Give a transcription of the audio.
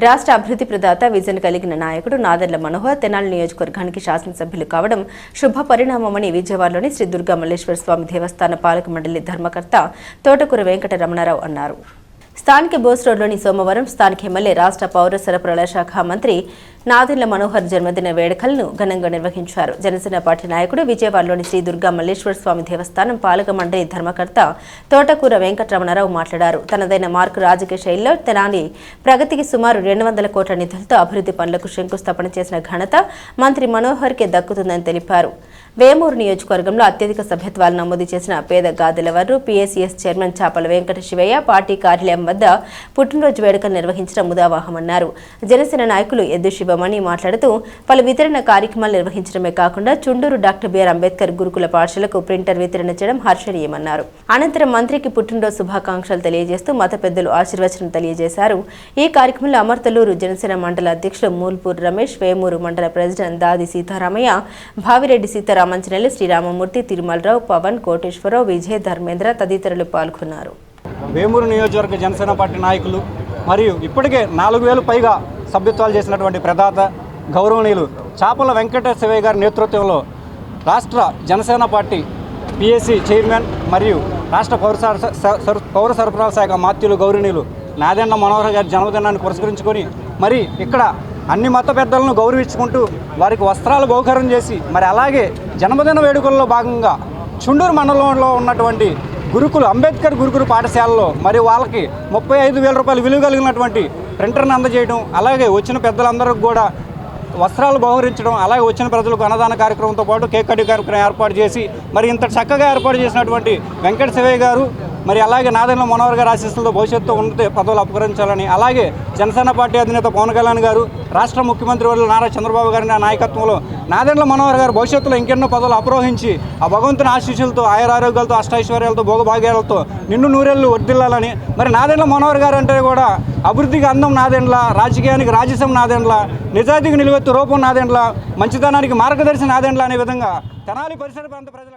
రాష్ట్ర అభివృద్ధి ప్రదాత విజన్ కలిగిన నాయకుడు నాదెండ్ల మనోహర్ తెనాలి నియోజకవర్గానికి శాసనసభ్యులు కావడం శుభ పరిణామమని విజయవాడలోని శ్రీ దుర్గా మల్లేశ్వర స్వామి దేవస్థాన పాలక మండలి ధర్మకర్త తోటకూర వెంకట రమణారావు అన్నారు. స్థానిక బోస్ రోడ్లోని సోమవారం స్థానిక ఎమ్మెల్యే రాష్ట్ర పౌర సరఫరాల శాఖ మంత్రి నాదెండ్ల మనోహర్ జన్మదిన వేడుకలను ఘనంగా నిర్వహించారు. జనసేన పార్టీ నాయకుడు విజయవాడలోని శ్రీ దుర్గా మల్లేశ్వర స్వామి దేవస్థానం పాలక మండలి ధర్మకర్త తోటకూర వెంకట రమణారావు మాట్లాడారు. తనదైన మార్కు రాజకీయ శైలిలో తెనాలి ప్రగతికి సుమారు 200 కోట్ల నిధులతో అభివృద్ధి పనులకు శంకుస్థాపన చేసిన ఘనత మంత్రి మనోహర్కే దక్కుతుందని తెలిపారు. వేమూరు నియోజకవర్గంలో అత్యధిక సభ్యత్వాలు నమోదు చేసిన పేద గాదెలవారు పీఎస్ఈఎస్ చైర్మన్ చాపల వెంకట శివయ్య పార్టీ కార్యాలయం వద్ద పుట్టినరోజు వేడుకలు నిర్వహించడం ముదావాహమన్నారు. జనసేన నాయకులు ఎద్దు శివమణి మాట్లాడుతూ పలు వితరణ కార్యక్రమాలు నిర్వహించడమే కాకుండా చుండూరు డాక్టర్ బిఆర్ అంబేద్కర్ గురుకుల పాఠశాలకు ప్రింటర్ వితరణ చేయడం హర్షణీయమన్నారు. అనంతరం మంత్రికి పుట్టినరోజు శుభాకాంక్షలు తెలియజేస్తూ మత పెద్దలు ఆశీర్వచనం తెలియజేశారు. ఈ కార్యక్రమంలో అమర్తలూరు జనసేన మండల అధ్యక్షులు మూల్పూర్ రమేష్, వేమూరు మండల ప్రెసిడెంట్ దాది సీతారామయ్య, భావిరెడ్డి సీతారామంజనేయులు, శ్రీరామమూర్తి, తిరుమలరావు, పవన్, కోటేశ్వరరావు, విజయ్, ధర్మేంద్ర తదితరులు పాల్గొన్నారు. వేమూరు నియోజకవర్గ జనసేన పార్టీ నాయకులు మరియు ఇప్పటికే 4000 పైగా సభ్యత్వాలు చేసినటువంటి ప్రదాత గౌరవనీయులు చాపల వెంకట శివయ్య గారి నేతృత్వంలో రాష్ట్ర జనసేన పార్టీ పిఎస్సి చైర్మన్ మరియు రాష్ట్ర పౌర సరఫరాల శాఖ మాత్యులు గౌరవనీయులు నాదెండ్ల మనోహర్ గారి జన్మదినాన్ని పురస్కరించుకొని మరి ఇక్కడ అన్ని మత పెద్దలను గౌరవించుకుంటూ వారికి వస్త్రాలు బహుకరం చేసి మరి అలాగే జన్మదిన వేడుకల్లో భాగంగా చుండూరు మండలంలో ఉన్నటువంటి గురుకులు అంబేద్కర్ గురుకుల పాఠశాలలో మరి వాళ్ళకి 35,000 రూపాయలు విలువ కలిగినటువంటి ప్రింటర్ని అందజేయడం, అలాగే వచ్చిన పెద్దలందరికీ కూడా వస్త్రాలు బహుకరించడం, అలాగే వచ్చిన ప్రజలకు అన్నదాన కార్యక్రమంతో పాటు కేక్ కటింగ్ కార్యక్రమం ఏర్పాటు చేసి మరి ఇంత చక్కగా ఏర్పాటు చేసినటువంటి వెంకట శివయ్య గారు మరి అలాగే నాదెండ్ల మనోహర్ గారి ఆశీస్సులతో భవిష్యత్తు ఉన్నత పదవులు అపకరించాలని, అలాగే జనసేన పార్టీ అధినేత పవన్ కళ్యాణ్ గారు, రాష్ట్ర ముఖ్యమంత్రి వర్యులు నారా చంద్రబాబు గారి నాయకత్వంలో నాదెండ్ల మనోహర్ గారు భవిష్యత్తులో ఇంకెన్నో పదవులు అప్రోహించి ఆ భగవంతుని ఆశీస్సులతో ఆయురారోగ్యాలతో అష్టైశ్వర్యాలతో భోగభాగ్యాలతో నిన్ను నూరేళ్లు వర్ధిల్లాలని. మరి నాదెండ్ల మనోహర్ గారు అంటే కూడా అభివృద్ధికి అందం నాదెండ్ల, రాజకీయానికి రాజసం నాదెండ్ల, నిజాయితీకి నిలువెత్తు రూపం నాదెండ్ల, మంచితనానికి మార్గదర్శి నాదెండ్ల అనే విధంగా తెనాలి పరిసర ప్రాంత ప్రజలు